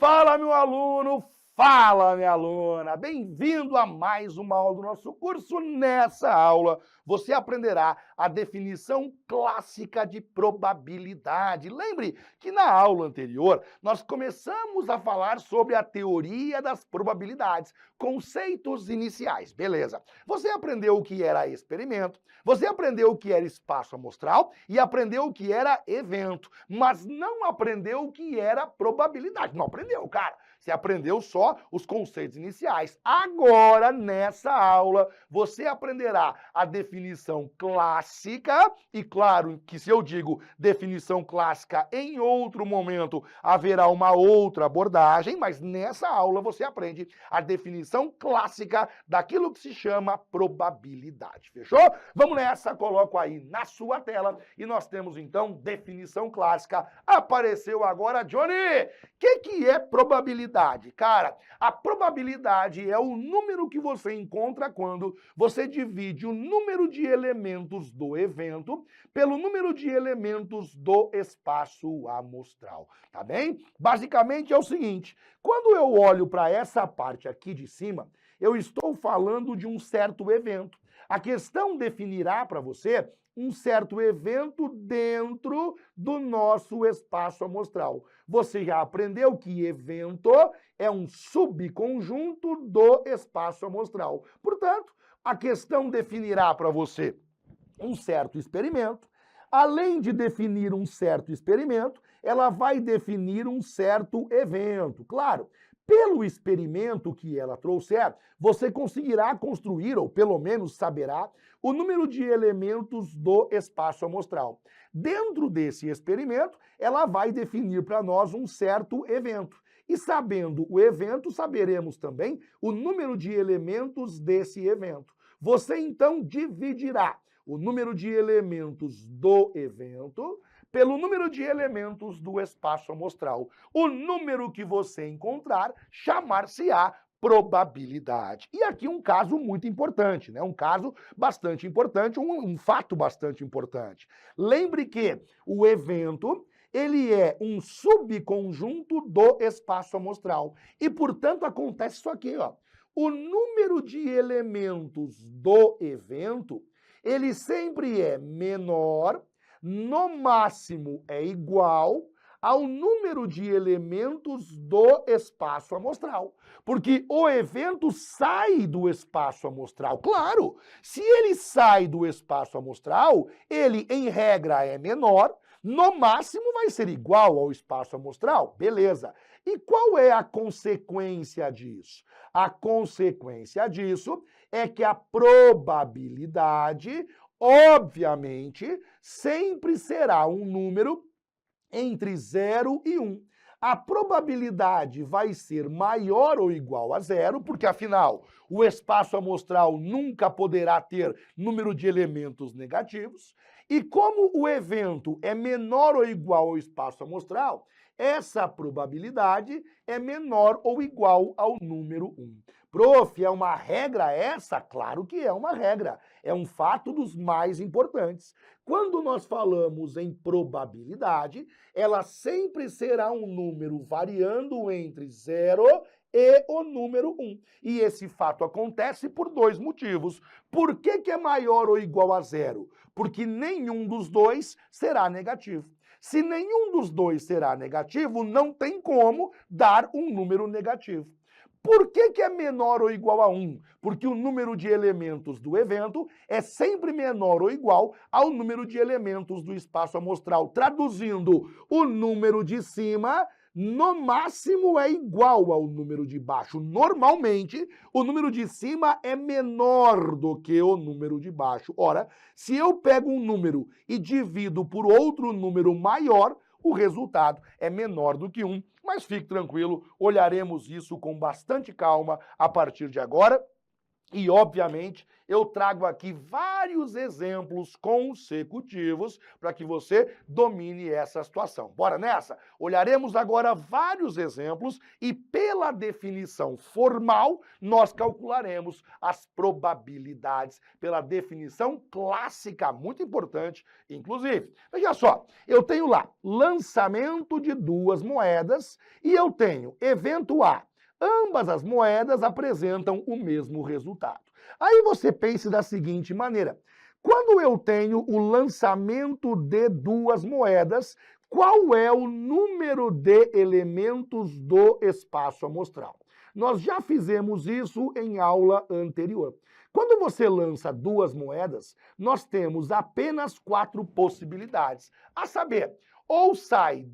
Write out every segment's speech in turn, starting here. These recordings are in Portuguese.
Fala, meu aluno! Fala, minha aluna! Bem-vindo a mais uma aula do nosso curso. Nessa aula, você aprenderá a definição clássica de probabilidade. Lembre que na aula anterior, nós começamos a falar sobre a teoria das probabilidades, conceitos iniciais, beleza? Você aprendeu o que era experimento, você aprendeu o que era espaço amostral e aprendeu o que era evento, mas não aprendeu o que era probabilidade. Não aprendeu, cara. Você aprendeu só os conceitos iniciais. Agora, nessa aula, você aprenderá a definição clássica, e claro que se eu digo definição clássica em outro momento, haverá uma outra abordagem, mas nessa aula você aprende a definição clássica daquilo que se chama probabilidade. Fechou? Vamos nessa, coloco aí na sua tela e nós temos então definição clássica. Apareceu agora, Johnny! O que é probabilidade? Cara, a probabilidade é o número que você encontra quando você divide o número de elementos do evento pelo número de elementos do espaço amostral, tá bem? Basicamente é o seguinte, quando eu olho para essa parte aqui de cima, eu estou falando de um certo evento. A questão definirá para você um certo evento dentro do nosso espaço amostral. Você já aprendeu que evento é um subconjunto do espaço amostral. Portanto, a questão definirá para você um certo experimento. Além de definir um certo experimento, ela vai definir um certo evento. Claro, pelo experimento que ela trouxer, você conseguirá construir, ou pelo menos saberá, o número de elementos do espaço amostral. Dentro desse experimento, ela vai definir para nós um certo evento. E sabendo o evento, saberemos também o número de elementos desse evento. Você então dividirá o número de elementos do evento pelo número de elementos do espaço amostral. O número que você encontrar chamar-se-á probabilidade. E aqui um caso muito importante, né? Um caso bastante importante, um fato bastante importante. Lembre que o evento, ele é um subconjunto do espaço amostral. E, portanto, acontece isso aqui, ó. O número de elementos do evento, ele sempre é menor, no máximo é igual ao número de elementos do espaço amostral. Porque o evento sai do espaço amostral. Claro, se ele sai do espaço amostral, ele, em regra, é menor, no máximo vai ser igual ao espaço amostral. Beleza. E qual é a consequência disso? A consequência disso é que a probabilidade, obviamente, sempre será um número entre 0 e 1. A probabilidade vai ser maior ou igual a 0, porque afinal o espaço amostral nunca poderá ter número de elementos negativos, e como o evento é menor ou igual ao espaço amostral, essa probabilidade é menor ou igual ao número 1. Prof, é uma regra essa? Claro que é uma regra. É um fato dos mais importantes. Quando nós falamos em probabilidade, ela sempre será um número variando entre 0 e o número 1. E esse fato acontece por dois motivos. Por que é maior ou igual a 0? Porque nenhum dos dois será negativo. Se nenhum dos dois será negativo, não tem como dar um número negativo. Por que é menor ou igual a 1? Porque o número de elementos do evento é sempre menor ou igual ao número de elementos do espaço amostral. Traduzindo, o número de cima, no máximo, é igual ao número de baixo. Normalmente, o número de cima é menor do que o número de baixo. Ora, se eu pego um número e divido por outro número maior, o resultado é menor do que 1. Mas fique tranquilo, olharemos isso com bastante calma a partir de agora. E, obviamente, eu trago aqui vários exemplos consecutivos para que você domine essa situação. Bora nessa? Olharemos agora vários exemplos e, pela definição formal, nós calcularemos as probabilidades pela definição clássica, muito importante, inclusive. Veja só, eu tenho lá lançamento de duas moedas e eu tenho evento A. Ambas as moedas apresentam o mesmo resultado. Aí você pense da seguinte maneira: quando eu tenho o lançamento de duas moedas, qual é o número de elementos do espaço amostral? Nós já fizemos isso em aula anterior. Quando você lança duas moedas, nós temos apenas 4 possibilidades, a saber, ou saem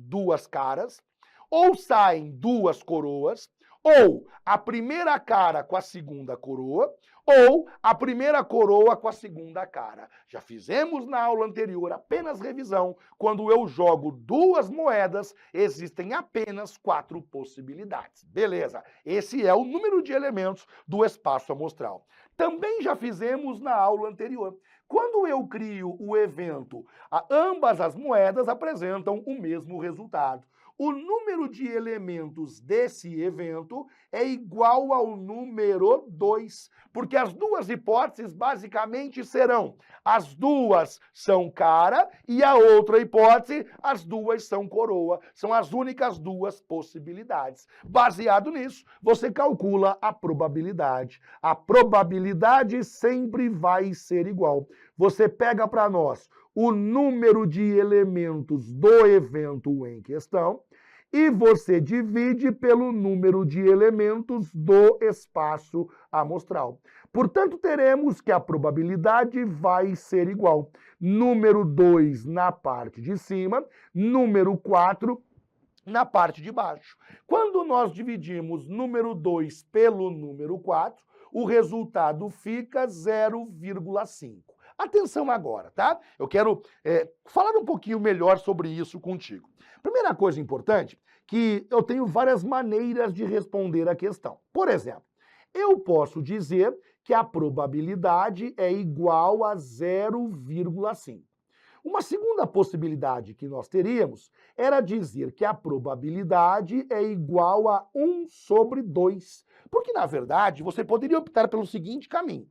duas caras, ou saem duas coroas, ou a primeira cara com a segunda coroa, ou a primeira coroa com a segunda cara. Já fizemos na aula anterior apenas revisão. Quando eu jogo duas moedas, existem apenas 4 possibilidades. Beleza, esse é o número de elementos do espaço amostral. Também já fizemos na aula anterior. Quando eu crio o evento, ambas as moedas apresentam o mesmo resultado. O número de elementos desse evento é igual ao número 2, porque as duas hipóteses basicamente serão: as duas são cara e a outra hipótese, as duas são coroa. São as únicas duas possibilidades. Baseado nisso, você calcula a probabilidade. A probabilidade sempre vai ser igual. Você pega para nós o número de elementos do evento em questão e você divide pelo número de elementos do espaço amostral. Portanto, teremos que a probabilidade vai ser igual. Número 2 na parte de cima, número 4 na parte de baixo. Quando nós dividimos número 2 pelo número 4, o resultado fica 0,5. Atenção agora, tá? Eu quero falar um pouquinho melhor sobre isso contigo. Primeira coisa importante, que eu tenho várias maneiras de responder a questão. Por exemplo, eu posso dizer que a probabilidade é igual a 0,5. Uma segunda possibilidade que nós teríamos era dizer que a probabilidade é igual a 1 sobre 2. Porque, na verdade, você poderia optar pelo seguinte caminho.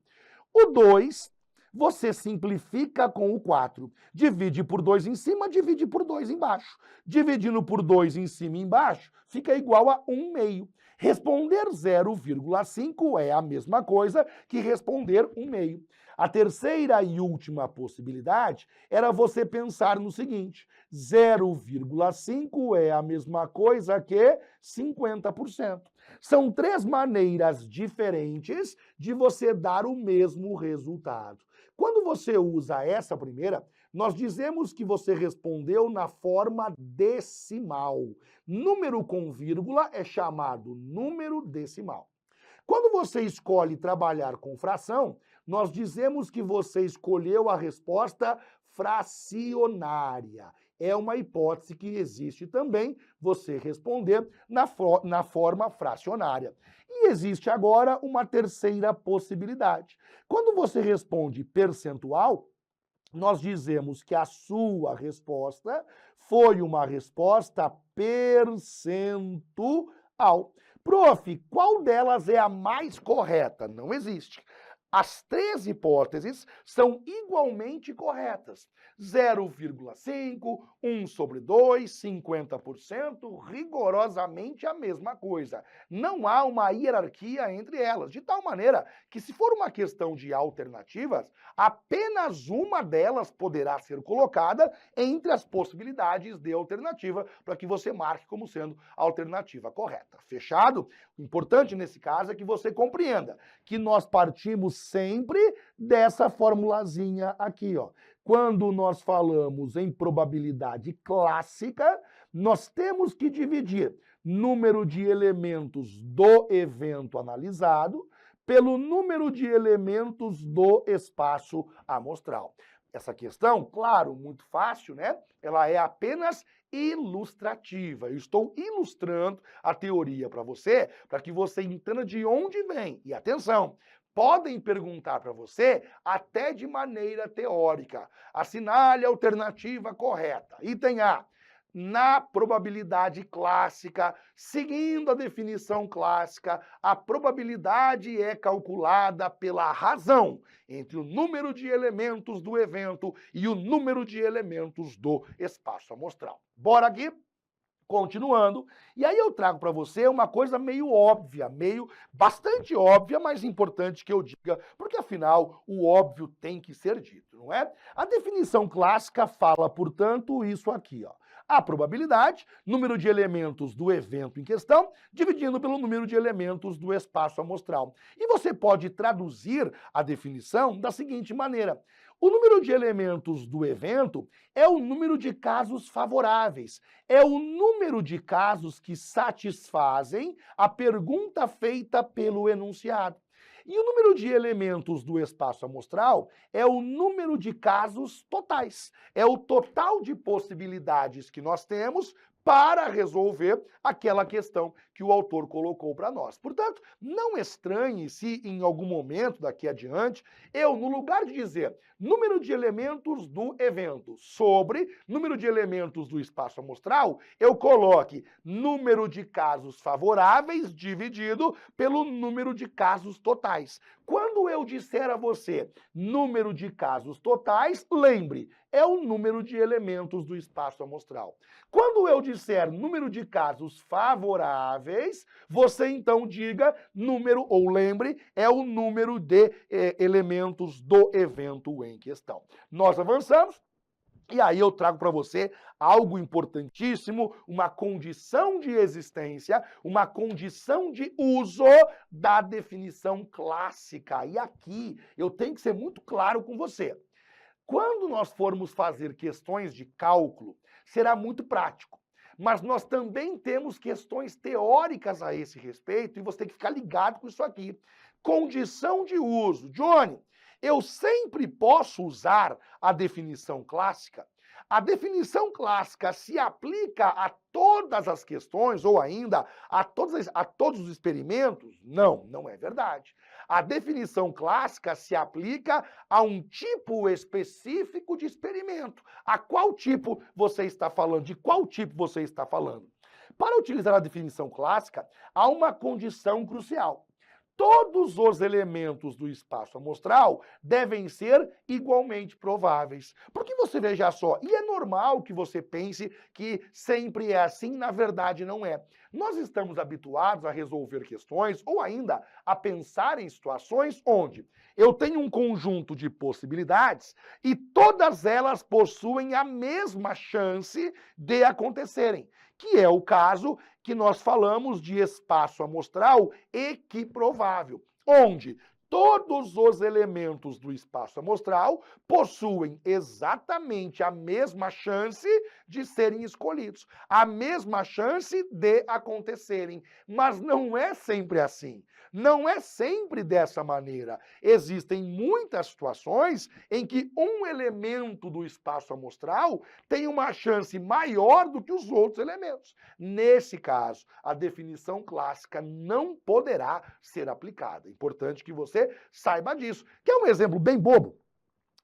O 2... você simplifica com o 4. Divide por 2 em cima, divide por 2 embaixo. Dividindo por 2 em cima e embaixo, fica igual a 1/2. Responder 0,5 é a mesma coisa que responder 1/2. A terceira e última possibilidade era você pensar no seguinte: 0,5 é a mesma coisa que 50%. São 3 maneiras diferentes de você dar o mesmo resultado. Quando você usa essa primeira, nós dizemos que você respondeu na forma decimal. Número com vírgula é chamado número decimal. Quando você escolhe trabalhar com fração, nós dizemos que você escolheu a resposta fracionária. É uma hipótese que existe também, você responder na forma fracionária. E existe agora uma terceira possibilidade. Quando você responde percentual, nós dizemos que a sua resposta foi uma resposta percentual. Prof, qual delas é a mais correta? Não existe. As 3 hipóteses são igualmente corretas. 0,5, 1 sobre 2, 50%, rigorosamente a mesma coisa. Não há uma hierarquia entre elas, de tal maneira que, se for uma questão de alternativas, apenas uma delas poderá ser colocada entre as possibilidades de alternativa para que você marque como sendo a alternativa correta. Fechado? O importante nesse caso é que você compreenda que nós partimos sempre dessa formulazinha aqui, ó. Quando nós falamos em probabilidade clássica, nós temos que dividir número de elementos do evento analisado pelo número de elementos do espaço amostral. essa questão, claro, muito fácil, né? Ela é apenas ilustrativa. Eu estou ilustrando a teoria para que você entenda de onde vem. E atenção, podem perguntar para você até de maneira teórica. Assinale a alternativa correta. Item A. Na probabilidade clássica, seguindo a definição clássica, a probabilidade é calculada pela razão entre o número de elementos do evento e o número de elementos do espaço amostral. Bora aqui? Continuando, e aí eu trago para você uma coisa meio óbvia, bastante óbvia, mas importante que eu diga, porque afinal o óbvio tem que ser dito, não é? A definição clássica fala, portanto, isso aqui, ó. A probabilidade, número de elementos do evento em questão, dividindo pelo número de elementos do espaço amostral. E você pode traduzir a definição da seguinte maneira: o número de elementos do evento é o número de casos favoráveis, é o número de casos que satisfazem a pergunta feita pelo enunciado. E o número de elementos do espaço amostral é o número de casos totais. É o total de possibilidades que nós temos para resolver aquela questão que o autor colocou para nós. Portanto, não estranhe se em algum momento daqui adiante eu, no lugar de dizer número de elementos do evento sobre número de elementos do espaço amostral, eu coloque número de casos favoráveis dividido pelo número de casos totais. Quando eu disser a você número de casos totais, lembre, é o número de elementos do espaço amostral. Quando eu disser número de casos favoráveis, você então diga número, ou lembre, é o número de elementos do evento em questão. Nós avançamos. E aí eu trago para você algo importantíssimo, uma condição de existência, uma condição de uso da definição clássica. E aqui eu tenho que ser muito claro com você. Quando nós formos fazer questões de cálculo, será muito prático. Mas nós também temos questões teóricas a esse respeito e você tem que ficar ligado com isso aqui. Condição de uso. Johnny, eu sempre posso usar a definição clássica? A definição clássica se aplica a todas as questões ou ainda a todos os experimentos? Não, não é verdade. A definição clássica se aplica a um tipo específico de experimento. A qual tipo você está falando? De qual tipo você está falando? Para utilizar a definição clássica, há uma condição crucial. Todos os elementos do espaço amostral devem ser igualmente prováveis. Porque você veja só, e é normal que você pense que sempre é assim, na verdade não é. Nós estamos habituados a resolver questões ou ainda a pensar em situações onde eu tenho um conjunto de possibilidades e todas elas possuem a mesma chance de acontecerem, que é o caso que nós falamos de espaço amostral equiprovável, onde todos os elementos do espaço amostral possuem exatamente a mesma chance de serem escolhidos, a mesma chance de acontecerem. Mas não é sempre assim. Não é sempre dessa maneira. Existem muitas situações em que um elemento do espaço amostral tem uma chance maior do que os outros elementos. Nesse caso, a definição clássica não poderá ser aplicada. É importante que você saiba disso. Quer um exemplo bem bobo?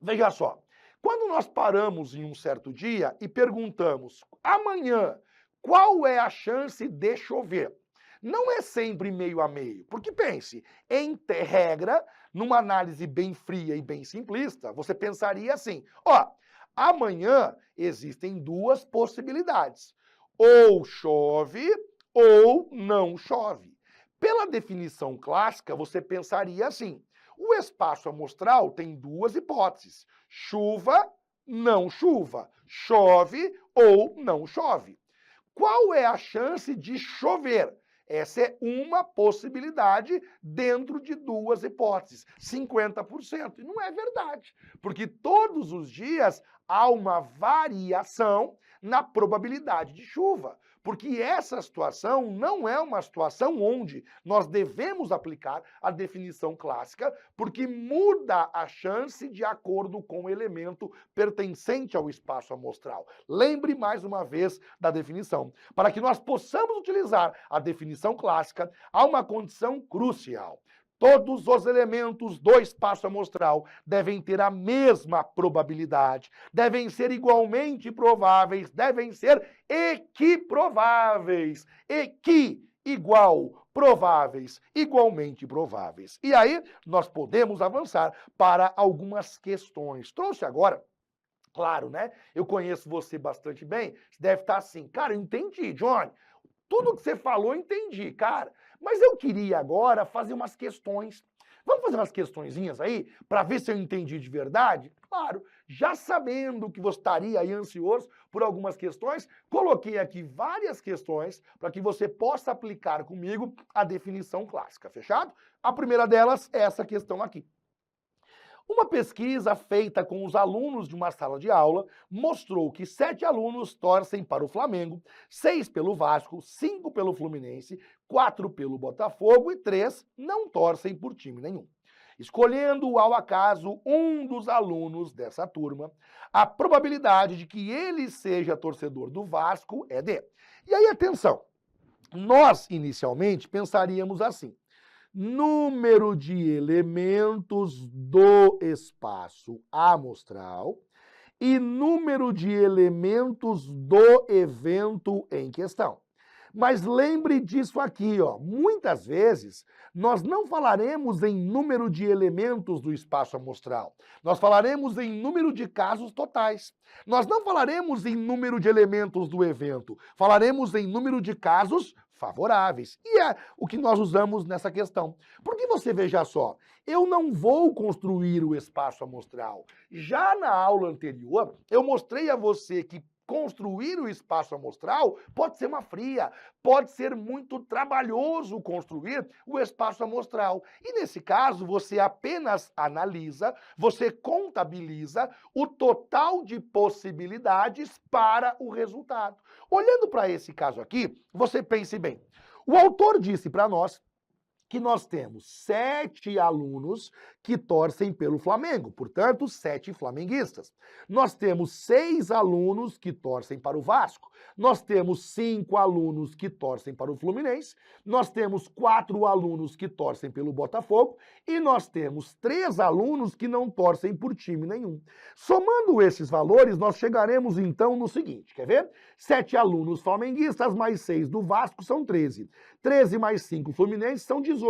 Veja só. Quando nós paramos em um certo dia e perguntamos, amanhã, qual é a chance de chover? Não é sempre meio a meio, porque pense, em regra, numa análise bem fria e bem simplista, você pensaria assim, ó, amanhã existem duas possibilidades, ou chove ou não chove. Pela definição clássica, você pensaria assim, o espaço amostral tem duas hipóteses, chuva, não chuva, chove ou não chove. Qual é a chance de chover? Essa é uma possibilidade dentro de duas hipóteses, 50%. E não é verdade, porque todos os dias há uma variação na probabilidade de chuva. Porque essa situação não é uma situação onde nós devemos aplicar a definição clássica, porque muda a chance de acordo com o elemento pertencente ao espaço amostral. Lembre mais uma vez da definição. Para que nós possamos utilizar a definição clássica, há uma condição crucial. Todos os elementos do espaço amostral devem ter a mesma probabilidade, devem ser igualmente prováveis, devem ser equiprováveis. Equi, igual, prováveis, igualmente prováveis. E aí nós podemos avançar para algumas questões. Trouxe agora. Claro, né? Eu conheço você bastante bem. Você deve estar assim, cara, eu entendi, Johnny. Tudo que você falou, eu entendi, cara. Mas eu queria agora fazer umas questões. Vamos fazer umas questõezinhas aí para ver se eu entendi de verdade? Claro, já sabendo que você estaria aí ansioso por algumas questões, coloquei aqui várias questões para que você possa aplicar comigo a definição clássica, fechado? A primeira delas é essa questão aqui. Uma pesquisa feita com os alunos de uma sala de aula mostrou que 7 alunos torcem para o Flamengo, 6 pelo Vasco, 5 pelo Fluminense, 4 pelo Botafogo e 3 não torcem por time nenhum. Escolhendo ao acaso um dos alunos dessa turma, a probabilidade de que ele seja torcedor do Vasco é D. E aí, atenção, nós inicialmente pensaríamos assim: número de elementos do espaço amostral e número de elementos do evento em questão. Mas lembre disso aqui, ó. Muitas vezes nós não falaremos em número de elementos do espaço amostral. Nós falaremos em número de casos totais. Nós não falaremos em número de elementos do evento. Falaremos em número de casos favoráveis. E é o que nós usamos nessa questão. Porque você veja só, eu não vou construir o espaço amostral. Já na aula anterior, eu mostrei a você que construir o espaço amostral pode ser uma fria, pode ser muito trabalhoso construir o espaço amostral. E nesse caso, você apenas analisa, você contabiliza o total de possibilidades para o resultado. Olhando para esse caso aqui, você pense bem. O autor disse para nós que nós temos 7 alunos que torcem pelo Flamengo, portanto, 7 flamenguistas. Nós temos 6 alunos que torcem para o Vasco. Nós temos 5 alunos que torcem para o Fluminense. Nós temos 4 alunos que torcem pelo Botafogo. E nós temos 3 alunos que não torcem por time nenhum. Somando esses valores, nós chegaremos então no seguinte, quer ver? 7 alunos flamenguistas mais 6 do Vasco são 13. 13 mais 5 Fluminense são 18.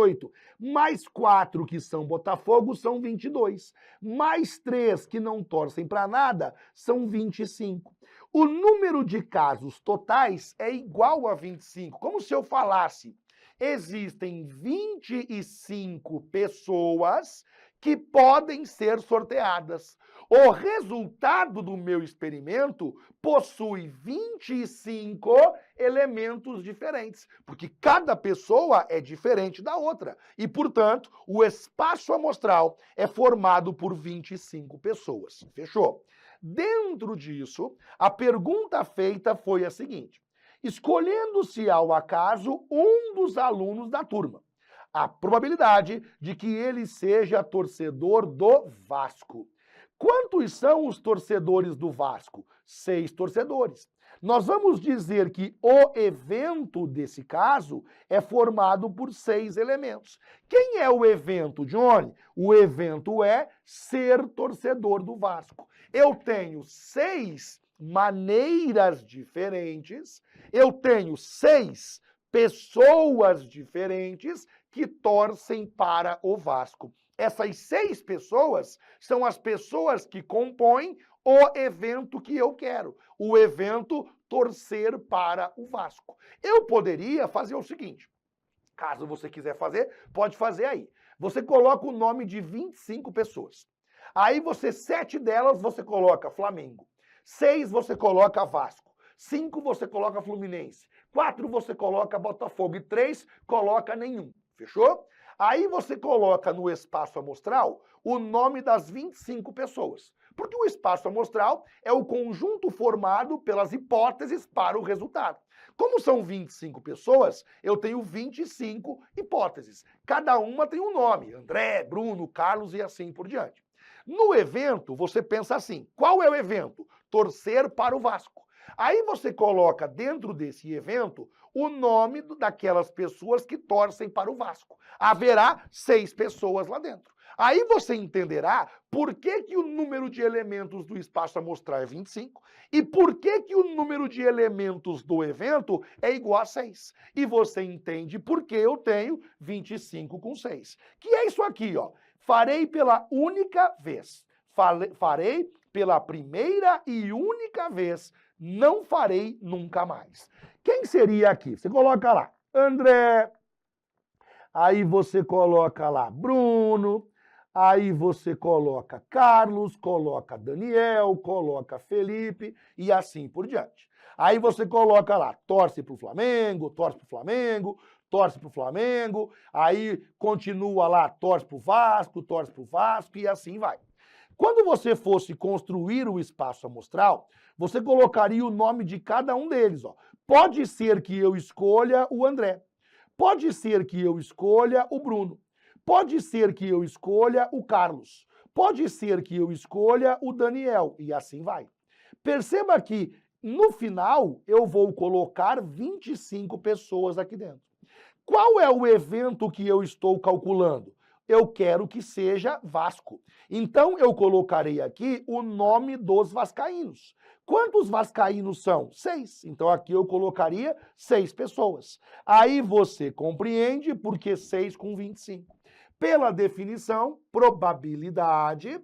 Mais 4 que são Botafogo são 22. Mais 3 que não torcem para nada são 25. O número de casos totais é igual a 25. Como se eu falasse, existem 25 pessoas que podem ser sorteadas. O resultado do meu experimento possui 25 elementos diferentes, porque cada pessoa é diferente da outra. E, portanto, o espaço amostral é formado por 25 pessoas. Fechou? Dentro disso, a pergunta feita foi a seguinte: escolhendo-se ao acaso um dos alunos da turma, a probabilidade de que ele seja torcedor do Vasco. Quantos são os torcedores do Vasco? 6 torcedores. Nós vamos dizer que o evento desse caso é formado por 6 elementos. Quem é o evento, Johnny? O evento é ser torcedor do Vasco. Eu tenho 6 maneiras diferentes, eu tenho 6 pessoas diferentes que torcem para o Vasco. Essas 6 pessoas são as pessoas que compõem o evento que eu quero, o evento torcer para o Vasco. Eu poderia fazer o seguinte, caso você quiser fazer, pode fazer aí. Você coloca o nome de 25 pessoas. Aí 7 delas você coloca Flamengo, 6 você coloca Vasco, 5 você coloca Fluminense, 4 você coloca Botafogo e 3 coloca nenhum. Fechou? Aí você coloca no espaço amostral o nome das 25 pessoas. Porque o espaço amostral é o conjunto formado pelas hipóteses para o resultado. Como são 25 pessoas, eu tenho 25 hipóteses. Cada uma tem um nome: André, Bruno, Carlos e assim por diante. No evento, você pensa assim: qual é o evento? Torcer para o Vasco. Aí você coloca dentro desse evento o nome daquelas pessoas que torcem para o Vasco. Haverá 6 pessoas lá dentro. Aí você entenderá por que o número de elementos do espaço amostral é 25 e por que o número de elementos do evento é igual a 6. E você entende por que eu tenho 25 com 6. Que é isso aqui, ó. Farei pela única vez. Farei pela primeira e única vez. Não farei nunca mais. Quem seria aqui? Você coloca lá André, aí você coloca lá Bruno, aí você coloca Carlos, coloca Daniel, coloca Felipe e assim por diante. Aí você coloca lá, torce pro Flamengo, torce pro Flamengo, torce pro Flamengo, aí continua lá, torce pro Vasco e assim vai. Quando você fosse construir o espaço amostral, você colocaria o nome de cada um deles, ó. Pode ser que eu escolha o André. Pode ser que eu escolha o Bruno. Pode ser que eu escolha o Carlos. Pode ser que eu escolha o Daniel. E assim vai. Perceba que, no final, eu vou colocar 25 pessoas aqui dentro. Qual é o evento que eu estou calculando? Eu quero que seja Vasco. Então, eu colocarei aqui o nome dos vascaínos. Quantos vascaínos são? 6. Então, aqui eu colocaria 6 pessoas. Aí você compreende por que 6 com 25. Pela definição, probabilidade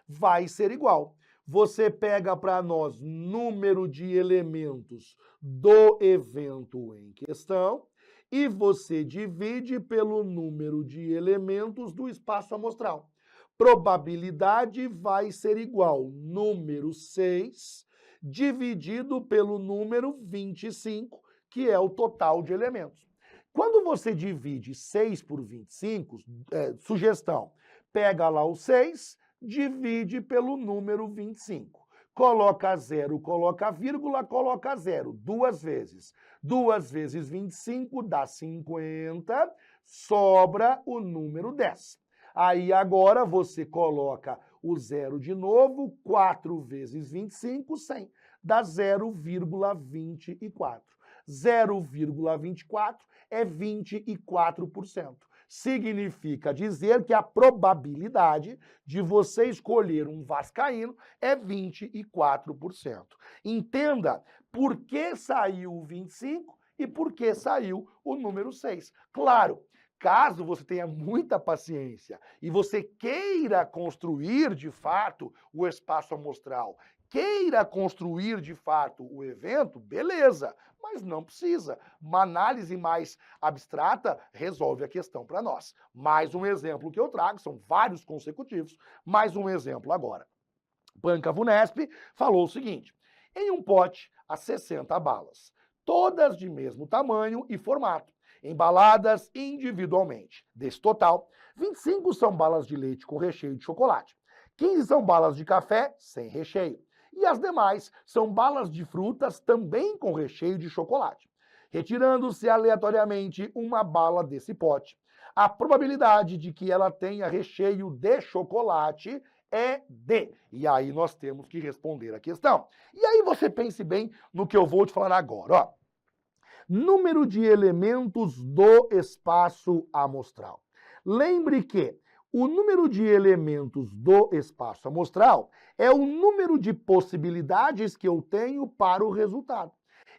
vai ser igual. Você pega para nós número de elementos do evento em questão e você divide pelo número de elementos do espaço amostral. Probabilidade vai ser igual número 6 dividido pelo número 25, que é o total de elementos. Quando você divide 6 por 25, sugestão, pega lá o 6, divide pelo número 25. Coloca 0, coloca vírgula, coloca 0. 2 vezes. 2 vezes 25 dá 50, sobra o número 10. Aí agora você coloca o 0 de novo, 4 vezes 25, 100. Dá 0,24. 0,24 é 24%. Significa dizer que a probabilidade de você escolher um vascaíno é 24%. Entenda por que saiu o 25 e por que saiu o número 6. Claro, caso você tenha muita paciência e você queira construir de fato o espaço amostral, queira construir de fato o evento, beleza, mas não precisa. Uma análise mais abstrata resolve a questão para nós. Mais um exemplo que eu trago, são vários consecutivos, mais um exemplo agora. Banca Vunesp falou o seguinte: em um pote há 60 balas, todas de mesmo tamanho e formato, embaladas individualmente. Desse total, 25 são balas de leite com recheio de chocolate, 15 são balas de café sem recheio, e as demais são balas de frutas também com recheio de chocolate. Retirando-se aleatoriamente uma bala desse pote, a probabilidade de que ela tenha recheio de chocolate é D. E aí nós temos que responder a questão. E aí você pense bem no que eu vou te falar agora, ó. Número de elementos do espaço amostral. Lembre que o número de elementos do espaço amostral é o número de possibilidades que eu tenho para o resultado.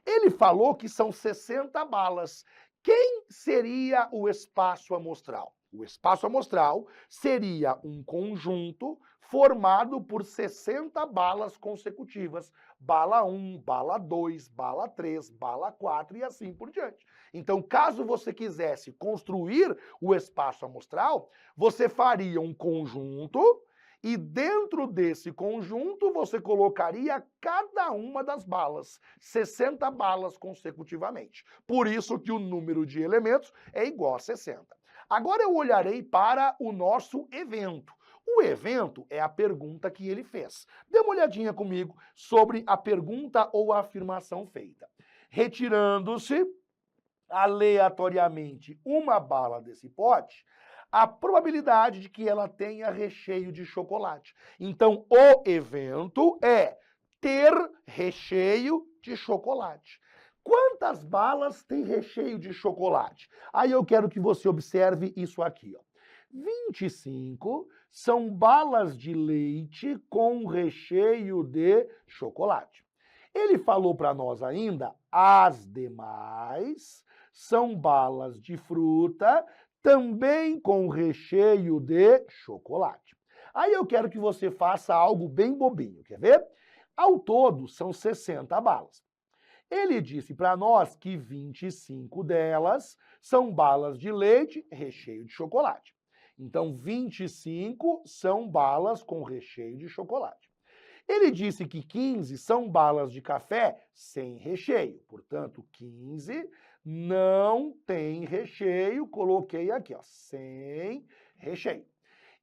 Ele falou que são 60 balas. Quem seria o espaço amostral? O espaço amostral seria um conjunto formado por 60 balas consecutivas. Bala 1, bala 2, bala 3, bala 4 e assim por diante. Então, caso você quisesse construir o espaço amostral, você faria um conjunto e dentro desse conjunto você colocaria cada uma das balas, 60 balas consecutivamente. Por isso que o número de elementos é igual a 60. Agora eu olharei para o nosso evento. O evento é a pergunta que ele fez. Dê uma olhadinha comigo sobre a pergunta ou a afirmação feita. Retirando-se aleatoriamente uma bala desse pote, a probabilidade de que ela tenha recheio de chocolate. Então, o evento é ter recheio de chocolate. Quantas balas tem recheio de chocolate? Aí eu quero que você observe isso aqui, ó. 25 são balas de leite com recheio de chocolate. Ele falou para nós ainda, as demais são balas de fruta, também com recheio de chocolate. Aí eu quero que você faça algo bem bobinho, quer ver? Ao todo, são 60 balas. Ele disse para nós que 25 delas são balas de leite, recheio de chocolate. Então, 25 são balas com recheio de chocolate. Ele disse que 15 são balas de café sem recheio. Portanto, 15 não tem recheio. Coloquei aqui, ó, sem recheio.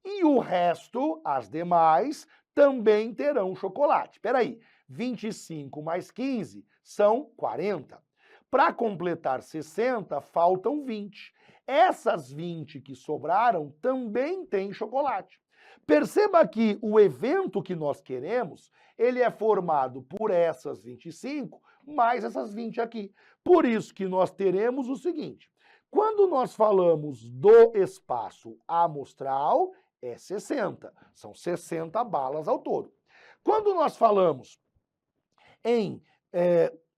E o resto, as demais, também terão chocolate. Espera aí, 25 mais 15 são 40. Para completar 60, faltam 20. Essas 20 que sobraram também têm chocolate. Perceba que o evento que nós queremos, ele é formado por essas 25 mais essas 20 aqui. Por isso que nós teremos o seguinte, quando nós falamos do espaço amostral, é 60. São 60 balas ao todo. Quando nós falamos em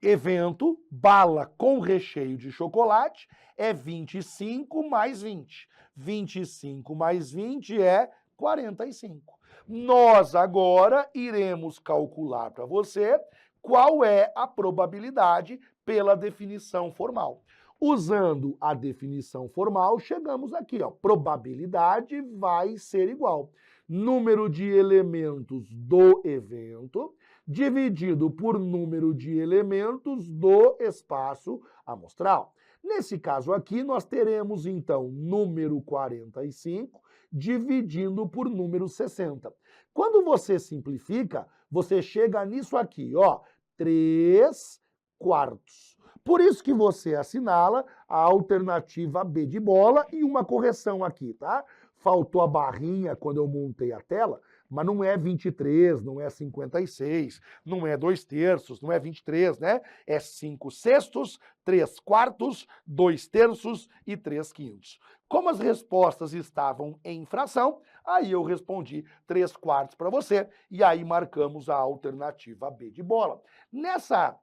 evento, bala com recheio de chocolate, é 25 mais 20. 25 mais 20 é 45. Nós agora iremos calcular para você qual é a probabilidade pela definição formal. Usando a definição formal, chegamos aqui, ó. Probabilidade vai ser igual. Número de elementos do evento dividido por número de elementos do espaço amostral. Nesse caso aqui, nós teremos, então, número 45 dividindo por número 60. Quando você simplifica, você chega nisso aqui, ó, 3 quartos. Por isso que você assinala a alternativa B de bola e uma correção aqui, tá? Faltou a barrinha quando eu montei a tela, mas não é 23, não é 56, não é 2/3, não é 23, né? É 5/6, 3/4, 2/3 e 3/5. Como as respostas estavam em fração, aí eu respondi 3/4 para você e aí marcamos a alternativa B de bola. Nessa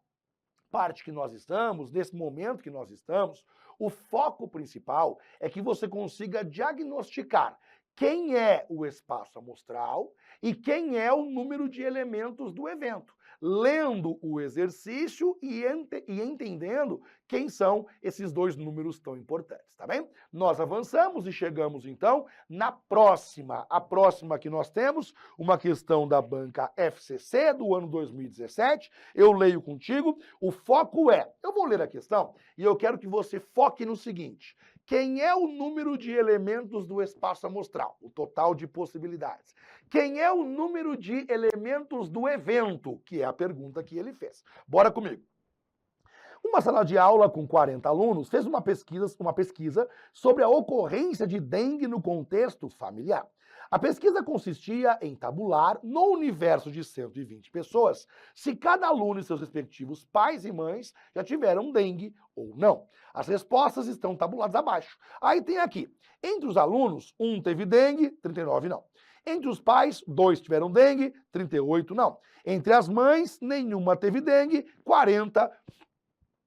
parte que nós estamos, nesse momento que nós estamos, o foco principal é que você consiga diagnosticar quem é o espaço amostral e quem é o número de elementos do evento, lendo o exercício e entendendo quem são esses dois números tão importantes, tá bem? Nós avançamos e chegamos, então, na próxima. A próxima que nós temos, uma questão da banca FCC do ano 2017. Eu leio contigo. O foco é, eu vou ler a questão e eu quero que você foque no seguinte. Quem é o número de elementos do espaço amostral? O total de possibilidades. Quem é o número de elementos do evento? Que é a pergunta que ele fez. Bora comigo. Uma sala de aula com 40 alunos fez uma pesquisa sobre a ocorrência de dengue no contexto familiar. A pesquisa consistia em tabular, no universo de 120 pessoas, se cada aluno e seus respectivos pais e mães já tiveram dengue ou não. As respostas estão tabuladas abaixo. Aí tem aqui, entre os alunos, 1 teve dengue, 39 não. Entre os pais, 2 tiveram dengue, 38 não. Entre as mães, nenhuma teve dengue, 40.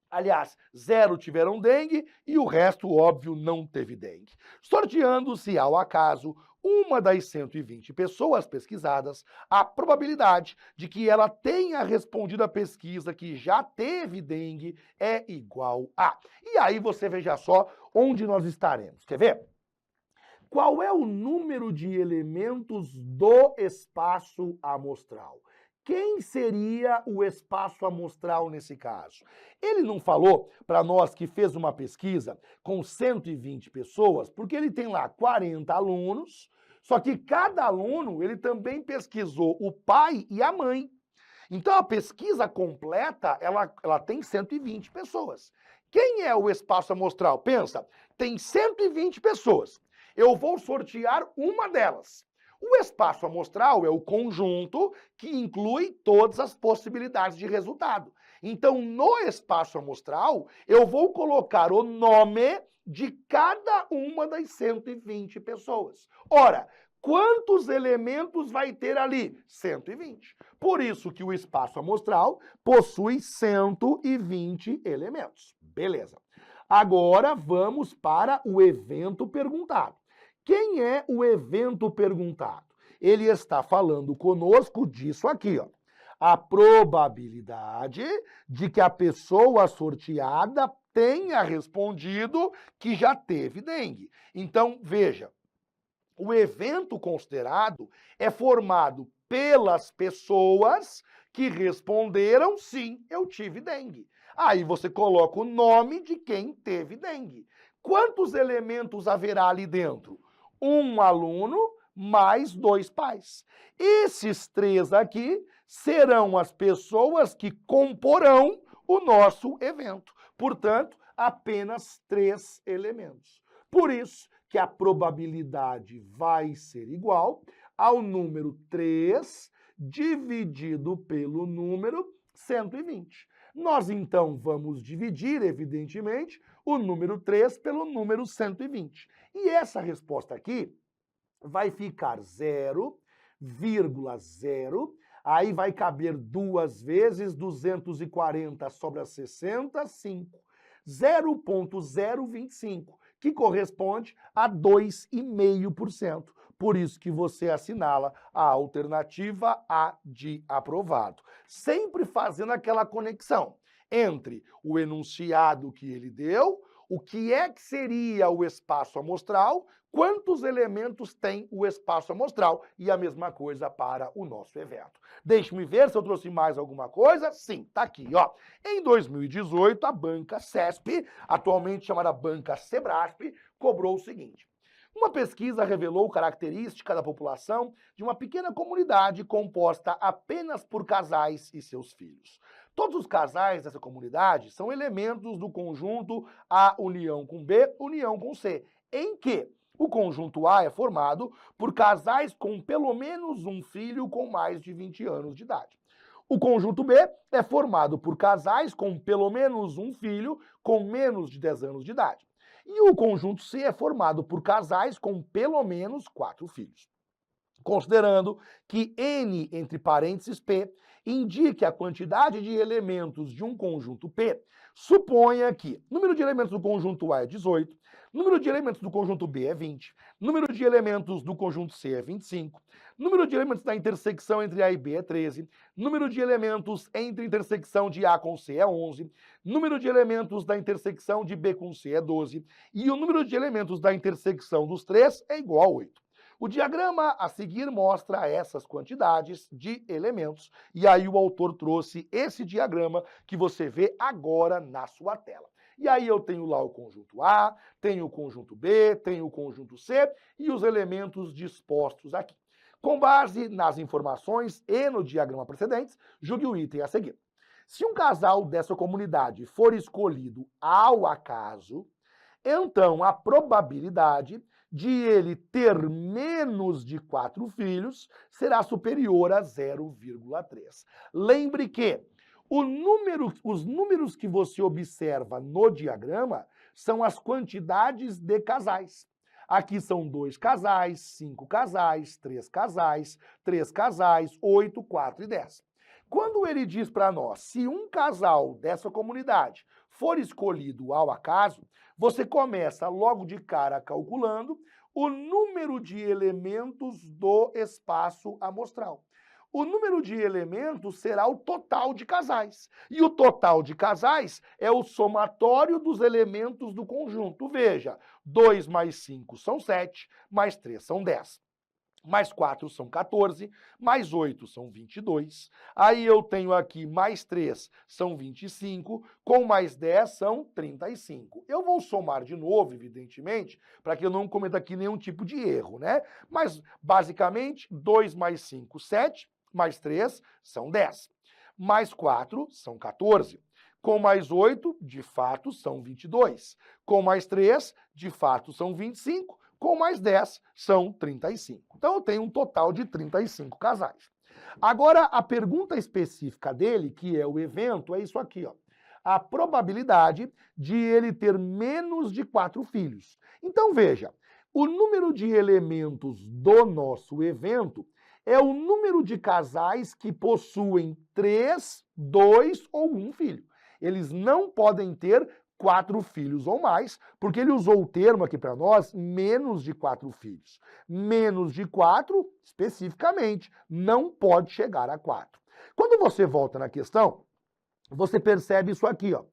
Aliás, 0 tiveram dengue e o resto, óbvio, não teve dengue. Sorteando-se ao acaso uma das 120 pessoas pesquisadas, a probabilidade de que ela tenha respondido à pesquisa que já teve dengue é igual a. E aí você veja só onde nós estaremos. Quer ver? Qual é o número de elementos do espaço amostral? Quem seria o espaço amostral nesse caso? Ele não falou para nós que fez uma pesquisa com 120 pessoas, porque ele tem lá 40 alunos, Só que cada aluno, ele também pesquisou o pai e a mãe. Então a pesquisa completa, ela tem 120 pessoas. Quem é o espaço amostral? Pensa, tem 120 pessoas. Eu vou sortear uma delas. O espaço amostral é o conjunto que inclui todas as possibilidades de resultado. Então, no espaço amostral, eu vou colocar o nome de cada uma das 120 pessoas. Ora, quantos elementos vai ter ali? 120. Por isso que o espaço amostral possui 120 elementos. Beleza. Agora vamos para o evento perguntado. Quem é o evento perguntado? Ele está falando conosco disso aqui, ó. A probabilidade de que a pessoa sorteada tenha respondido que já teve dengue. Então, veja, o evento considerado é formado pelas pessoas que responderam sim, eu tive dengue. Aí você coloca o nome de quem teve dengue. Quantos elementos haverá ali dentro? Um aluno mais 2 pais. Esses 3 aqui serão as pessoas que comporão o nosso evento. Portanto, apenas 3 elementos. Por isso que a probabilidade vai ser igual ao número 3 dividido pelo número 120. Nós, então, vamos dividir, evidentemente, o número 3 pelo número 120. E essa resposta aqui vai ficar 0,0, aí vai caber 2 vezes 240, sobra 60, 5. 0,025, que corresponde a 2,5%. Por isso que você assinala a alternativa A de aprovado. Sempre fazendo aquela conexão entre o enunciado que ele deu, o que é que seria o espaço amostral, quantos elementos tem o espaço amostral e a mesma coisa para o nosso evento. Deixe-me ver se eu trouxe mais alguma coisa. Sim, tá aqui, ó. Em 2018, a banca CESP, atualmente chamada banca Sebrasp, cobrou o seguinte: uma pesquisa revelou característica da população de uma pequena comunidade composta apenas por casais e seus filhos. Todos os casais dessa comunidade são elementos do conjunto A união com B, união com C, em que o conjunto A é formado por casais com pelo menos um filho com mais de 20 anos de idade. O conjunto B é formado por casais com pelo menos um filho com menos de 10 anos de idade. E o conjunto C é formado por casais com pelo menos 4 filhos. Considerando que N entre parênteses P indique a quantidade de elementos de um conjunto P, suponha que número de elementos do conjunto A é 18, número de elementos do conjunto B é 20, número de elementos do conjunto C é 25, número de elementos da intersecção entre A e B é 13, número de elementos entre a intersecção de A com C é 11, número de elementos da intersecção de B com C é 12, e o número de elementos da intersecção dos 3 é igual a 8. O diagrama a seguir mostra essas quantidades de elementos, e aí o autor trouxe esse diagrama que você vê agora na sua tela. E aí eu tenho lá o conjunto A, tenho o conjunto B, tenho o conjunto C e os elementos dispostos aqui. Com base nas informações e no diagrama precedentes, julgue o item a seguir. Se um casal dessa comunidade for escolhido ao acaso, então a probabilidade de ele ter menos de 4 filhos será superior a 0,3. Lembre que os números que você observa no diagrama são as quantidades de casais. Aqui são 2 casais, 5 casais, 3 casais, 3 casais, 8, 4 e 10. Quando ele diz para nós, se um casal dessa comunidade for escolhido ao acaso, você começa logo de cara calculando o número de elementos do espaço amostral. O número de elementos será o total de casais. E o total de casais é o somatório dos elementos do conjunto. Veja, 2 mais 5 são 7, mais 3 são 10. mais 4 são 14, mais 8 são 22. Aí eu tenho aqui mais 3 são 25, com mais 10 são 35. Eu vou somar de novo, evidentemente, para que eu não cometa aqui nenhum tipo de erro, né? Mas, basicamente, 2 mais 5, 7, mais 3 são 10. Mais 4 são 14. Com mais 8, de fato, são 22. Com mais 3, de fato, são 25. Com mais 10, são 35. Então, eu tenho um total de 35 casais. Agora, a pergunta específica dele, que é o evento, é isso aqui, ó. A probabilidade de ele ter menos de 4 filhos. Então, veja, o número de elementos do nosso evento é o número de casais que possuem 3, 2 ou 1 filho. Eles não podem ter 4 filhos ou mais, porque ele usou o termo aqui para nós, menos de 4 filhos. Menos de 4, especificamente, não pode chegar a 4. Quando você volta na questão, você percebe isso aqui, ó.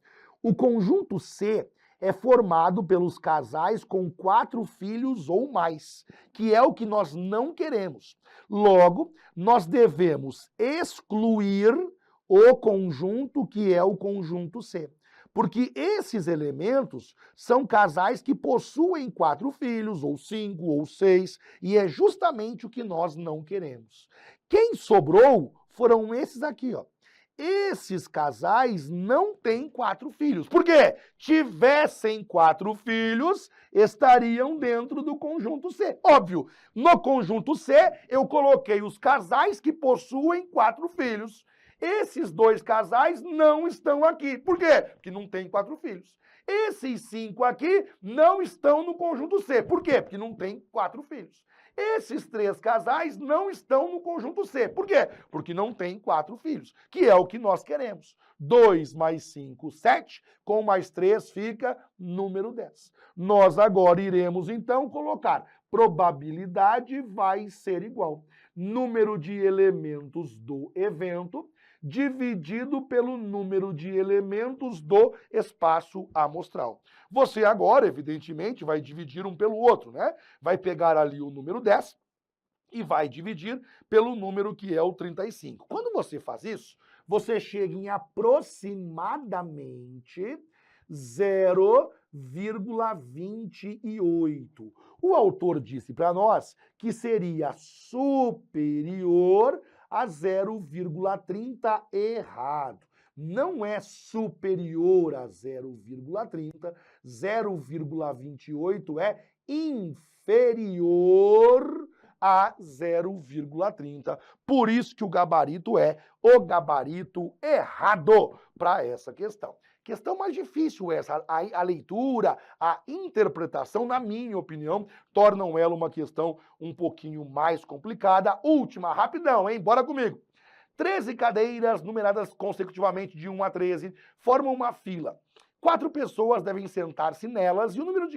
O conjunto C é formado pelos casais com 4 filhos ou mais, que é o que nós não queremos. Logo, nós devemos excluir o conjunto que é o conjunto C. Porque esses elementos são casais que possuem 4 filhos, ou 5, ou 6, e é justamente o que nós não queremos. Quem sobrou foram esses aqui, ó. Esses casais não têm 4 filhos. Por quê? Tivessem 4 filhos, estariam dentro do conjunto C. Óbvio, no conjunto C, eu coloquei os casais que possuem 4 filhos. Esses 2 casais não estão aqui. Por quê? Porque não tem 4 filhos. Esses 5 aqui não estão no conjunto C. Por quê? Porque não tem 4 filhos. Esses 3 casais não estão no conjunto C. Por quê? Porque não tem 4 filhos, que é o que nós queremos. 2 mais 5, 7, com mais 3 fica número 10. Nós agora iremos, então, colocar probabilidade vai ser igual. Número de elementos do evento dividido pelo número de elementos do espaço amostral. Você agora, evidentemente, vai dividir um pelo outro, né? Vai pegar ali o número 10 e vai dividir pelo número que é o 35. Quando você faz isso, você chega em aproximadamente 0,28. O autor disse para nós que seria superior a 0,30 errado. Não é superior a 0,30, 0,28 é inferior a 0,30. Por isso que o gabarito é o gabarito errado para essa questão. Questão mais difícil essa, a leitura, a interpretação, na minha opinião, tornam ela uma questão um pouquinho mais complicada. Última, rapidão, hein? Bora comigo. 13 cadeiras numeradas consecutivamente de 1 a 13 formam uma fila. 4 pessoas devem sentar-se nelas e o número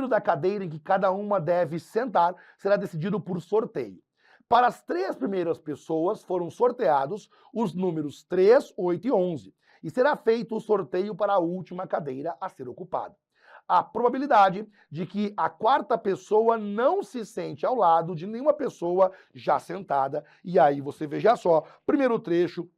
da cadeira em que cada uma deve sentar será decidido por sorteio. Para as 3 primeiras pessoas foram sorteados os números 3, 8 e 11. E será feito o sorteio para a última cadeira a ser ocupada. A probabilidade de que a 4ª pessoa não se sente ao lado de nenhuma pessoa já sentada. E aí você veja só, primeiro trecho,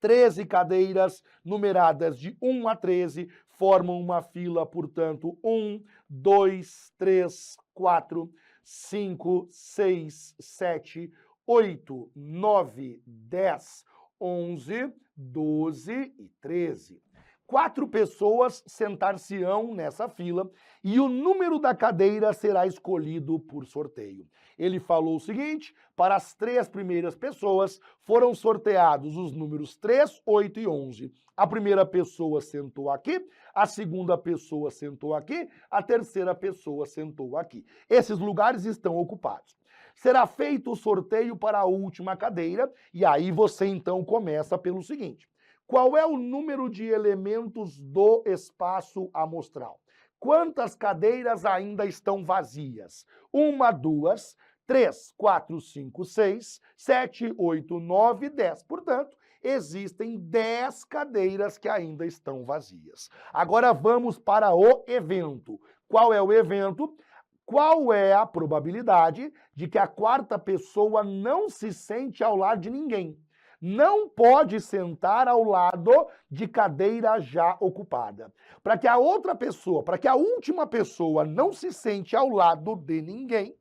13 cadeiras numeradas de 1 a 13 formam uma fila, portanto, 1, 2, 3, 4, 5, 6, 7, 8, 9, 10, 11, 12 e 13. 4 pessoas sentar-se-ão nessa fila e o número da cadeira será escolhido por sorteio. Ele falou o seguinte: para as 3 primeiras pessoas foram sorteados os números 3, 8 e 11. A primeira pessoa sentou aqui, a segunda pessoa sentou aqui, a terceira pessoa sentou aqui. Esses lugares estão ocupados. Será feito o sorteio para a última cadeira e aí você então começa pelo seguinte: qual é o número de elementos do espaço amostral? Quantas cadeiras ainda estão vazias? 1, 2, 3, 4, 5, 6, 7, 8, 9, 10. Portanto, existem 10 cadeiras que ainda estão vazias. Agora vamos para o evento. Qual é o evento? Qual é a probabilidade de que a quarta pessoa não se sente ao lado de ninguém? Não pode sentar ao lado de cadeira já ocupada. Para que a outra pessoa, para que a última pessoa não se sente ao lado de ninguém,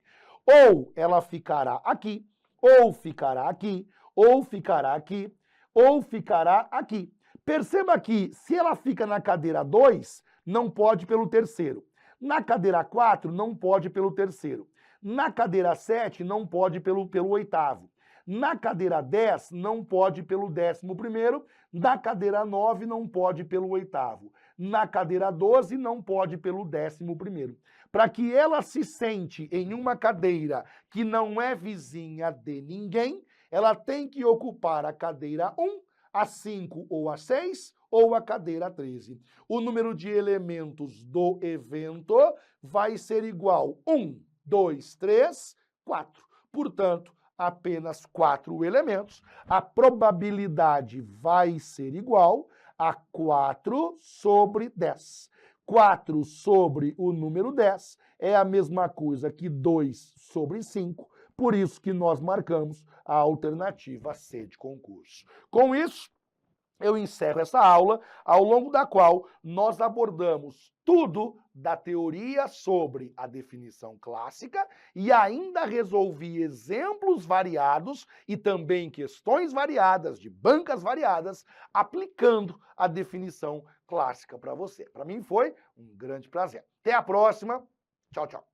ou ela ficará aqui, ou ficará aqui, ou ficará aqui, ou ficará aqui. Perceba que se ela fica na cadeira 2, não pode pelo terceiro. Na cadeira 4, não pode pelo terceiro. Na cadeira 7, não pode pelo oitavo. Na cadeira 10, não pode pelo 11º. Na cadeira 9, não pode pelo oitavo. Na cadeira 12, não pode pelo 11º. Para que ela se sente em uma cadeira que não é vizinha de ninguém, ela tem que ocupar a cadeira 1, a 5 ou a 6, ou a cadeira 13. O número de elementos do evento vai ser igual 1, 2, 3, 4. Portanto, apenas 4 elementos. A probabilidade vai ser igual a 4 sobre 10. 4 sobre o número 10 é a mesma coisa que 2 sobre 5. Por isso que nós marcamos a alternativa C de concurso. Com isso, eu encerro essa aula, ao longo da qual nós abordamos tudo da teoria sobre a definição clássica e ainda resolvi exemplos variados e também questões variadas, de bancas variadas, aplicando a definição clássica para você. Para mim foi um grande prazer. Até a próxima. Tchau, tchau.